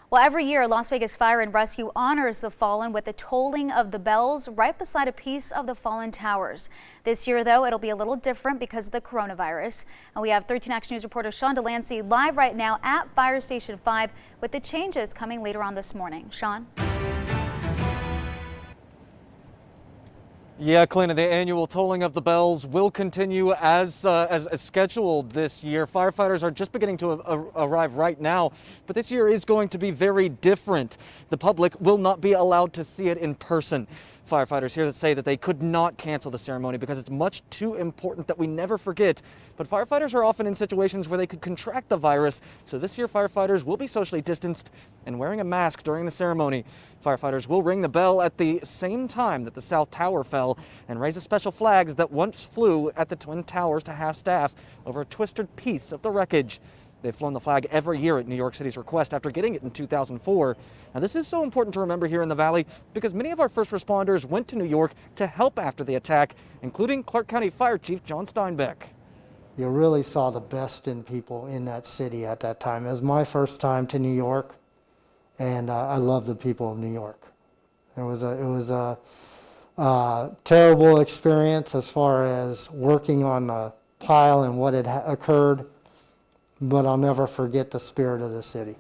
Well, every year, Las Vegas Fire and Rescue honors the fallen with the tolling of the bells right beside a piece of the fallen towers. This year, though, it'll be a little different because of the coronavirus. And we have 13 Action News reporter Sean Delancey live right now at Fire Station 5 with the changes coming later on this morning. Sean? Yeah, Clinton, the annual tolling of the bells will continue as scheduled this year. Firefighters are just beginning to arrive right now, but this year is going to be very different. The public will not be allowed to see it in person. Firefighters here that say that they could not cancel the ceremony because it's much too important that we never forget. But firefighters are often in situations where they could contract the virus, so this year firefighters will be socially distanced and wearing a mask during the ceremony. Firefighters will ring the bell at the same time that the South Tower fell and raise the special flags that once flew at the Twin Towers to half-staff over a twisted piece of the wreckage. They've flown the flag every year at New York City's request after getting it in 2004. Now, this is so important to remember here in the Valley because many of our first responders went to New York to help after the attack, including Clark County Fire Chief John Steinbeck. You really saw the best in people in that city at that time. It was my first time to New York, and I love the people of New York. It was a terrible experience as far as working on the pile and what had occurred, but I'll never forget the spirit of the city.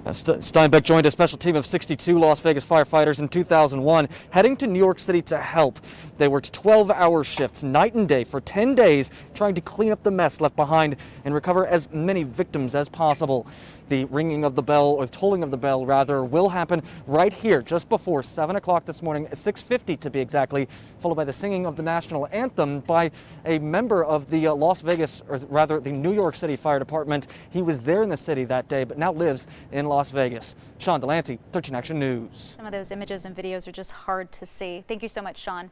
Steinbeck joined a special team of 62 Las Vegas firefighters in 2001, heading to New York City to help. They worked 12-hour shifts night and day for 10 days, trying to clean up the mess left behind and recover as many victims as possible. The ringing of the bell, or tolling of the bell rather, will happen right here just before 7 o'clock this morning, 6:50 to be exactly, followed by the singing of the national anthem by a member of the Las Vegas, or rather the New York City Fire Department. He was there in the city that day, but now lives in Las Vegas. Sean Delancey, 13 Action News. Some of those images and videos are just hard to see. Thank you so much, Sean.